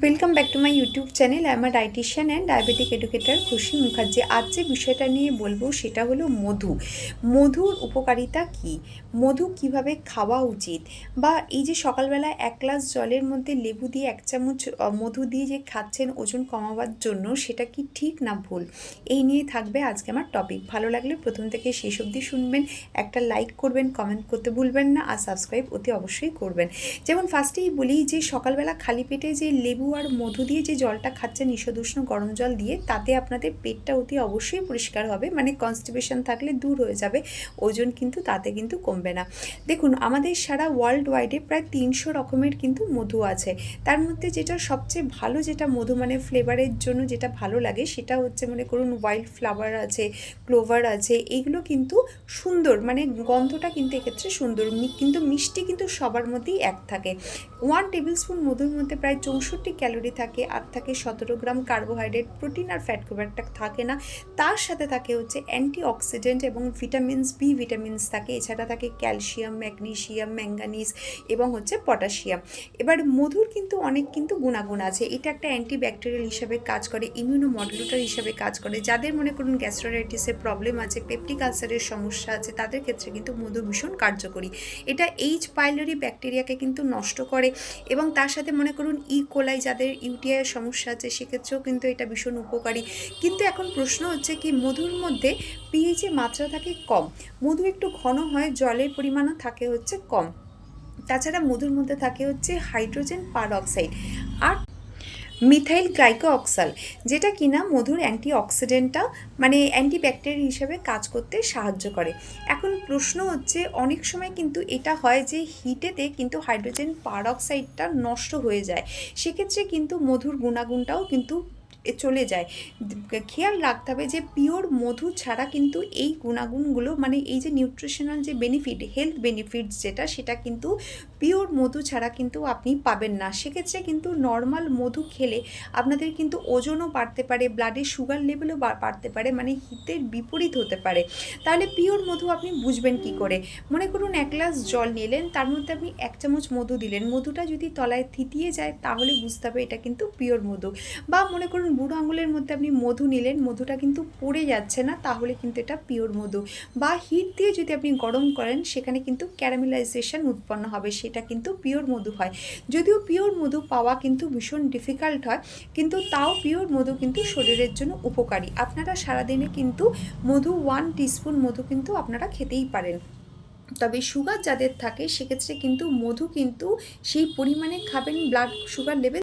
Welcome back to my YouTube channel. I am a dietician and diabetic educator খুশি মুখার্জি। আজ যে বিষয়টা নিয়ে বলবো সেটা হলো মধু। মধুর উপকারিতা কী, মধু কিভাবে খাওয়া উচিত, বা এই যে সকালবেলা 1 গ্লাস জলের মধ্যে লেবু দিয়ে 1 চামচ মধু দিয়ে যে খাচ্ছেন ওজন কমাবার জন্য, সেটা কি ঠিক না ভুল, এই নিয়ে থাকবে আজকে আমার টপিক। ভালো লাগলে প্রথম থেকে শেষ অবধি শুনবেন, একটা লাইক করবেন, কমেন্ট করতে ভুলবেন না, আর সাবস্ক্রাইব অতি অবশ্যই করবেন। যেমন ফার্স্টেই বলি যে সকালবেলা খালি পেটে যে লেবু আর মধু দিয়ে যে জলটা খাচ্ছেন ঈষদুষ্ণ গরম জল দিয়ে, তাতে আপনাদের পেটটা অতি অবশ্যই পরিষ্কার হবে, মানে কনস্টিপেশন থাকলে দূর হয়ে যাবে, ওজন কিন্তু তাতে কিন্তু কমবে না। দেখুন, আমাদের সারা ওয়ার্ল্ড ওয়াইডে প্রায় 300 রকমের কিন্তু মধু আছে। তার মধ্যে যেটা সবচেয়ে ভালো, যেটা মধু মানে ফ্লেভারের জন্য যেটা ভালো লাগে, সেটা হচ্ছে মনে করুন ওয়াইল্ড ফ্লাওয়ার আছে, ক্লোভার আছে, এইগুলো কিন্তু সুন্দর, মানে গন্ধটা কিন্তু এক্ষেত্রে সুন্দর, কিন্তু মিষ্টি কিন্তু সবার মধ্যেই এক থাকে। 1 টেবিল স্পুন মধুর মধ্যে প্রায় 64 ক্যালোরি থাকে, আর থাকে 17 গ্রাম কার্বোহাইড্রেট, প্রোটিন আর ফ্যাট খুব একটা থাকে না। তার সাথে থাকে হচ্ছে অ্যান্টিঅক্সিডেন্ট এবং ভিটামিনস, বি ভিটামিনস থাকে, এছাড়া থাকে ক্যালসিয়াম, ম্যাগনেসিয়াম, ম্যাঙ্গানিজ এবং হচ্ছে পটাশিয়াম। এবার মধুর কিন্তু অনেক কিন্তু গুণাগুণ আছে। এটা একটা অ্যান্টিব্যাকটেরিয়াল হিসাবে কাজ করে, ইমিউনো মডুলেটর হিসাবে কাজ করে। যাদের মনে করুন গ্যাস্ট্রাইটিসের প্রবলেম আছে, পেপটিক আলসারের সমস্যা আছে, তাদের ক্ষেত্রে কিন্তু মধু ভীষণ কার্যকরী। এটা এইচ পাইলোরি ব্যাকটেরিয়াকে কিন্তু নষ্ট করে, এবং তার সাথে মনে করুন কোলাই, যাদের ইউটিআইয়ের সমস্যা আছে, সেক্ষেত্রেও কিন্তু এটা ভীষণ উপকারী। কিন্তু এখন প্রশ্ন হচ্ছে কি, মধুর মধ্যে পিএইচের মাত্রা থাকে কম, মধু একটু ঘন হয়, জলের পরিমাণও থাকে হচ্ছে কম। তাছাড়া মধুর মধ্যে থাকে হচ্ছে হাইড্রোজেন পারঅক্সাইড আর মিথাইল গ্লাইকোঅক্সাল, যেটা কিনা মধুর অ্যান্টিঅক্সিডেন্টটা মানে অ্যান্টিব্যাকটেরিয়াল হিসেবে কাজ করতে সাহায্য করে। এখন প্রশ্ন হচ্ছে, অনেক সময় কিন্তু এটা হয় যে হিটেতে কিন্তু হাইড্রোজেন পারঅক্সাইডটা নষ্ট হয়ে যায়, সেক্ষেত্রে কিন্তু মধুর গুণাগুণটাও কিন্তু চলে যায়। খেয়াল রাখতে হবে যে পিওর মধু ছাড়া কিন্তু এই গুণাগুণগুলো, মানে এই যে নিউট্রিশনাল যে বেনিফিট, হেলথ বেনিফিটস যেটা, সেটা কিন্তু পিওর মধু ছাড়া কিন্তু আপনি পাবেন না। সেক্ষেত্রে কিন্তু নর্মাল মধু খেলে আপনাদের কিন্তু ওজনও বাড়তে পারে, ব্লাডের সুগার লেভেলও বাড়তে পারে, মানে হিতের বিপরীত হতে পারে। তাহলে পিওর মধু আপনি বুঝবেন কি করে? মনে করুন 1 গ্লাস জল নিলেন, তার মধ্যে আপনি 1 চামচ মধু দিলেন, মধুটা যদি তলায় থিতিয়ে যায় তাহলে বুঝতে হবে এটা কিন্তু পিওর মধু। বা মনে করুন বুড়ো আঙুলের মধ্যে আপনি মধু নিলেন, মধুটা কিন্তু পড়ে যাচ্ছে না, তাহলে কিন্তু এটা পিওর মধু। বা হিট দিয়ে যদি আপনি গরম করেন, সেখানে কিন্তু ক্যারামেলাইজেশন উৎপন্ন হবে, সেটা কিন্তু পিওর মধু হয়। যদিও পিওর মধু পাওয়া কিন্তু ভীষণ ডিফিকাল্ট হয়, কিন্তু তাও পিওর মধু কিন্তু শরীরের জন্য উপকারী। আপনারা সারাদিনে কিন্তু মধু 1 টিস্পুন মধু কিন্তু আপনারা খেতেই পারেন। তবে সুগার যাদের থাকে, সেক্ষেত্রে কিন্তু মধু কিন্তু সেই পরিমাণে খাবেন, ব্লাড সুগার লেভেল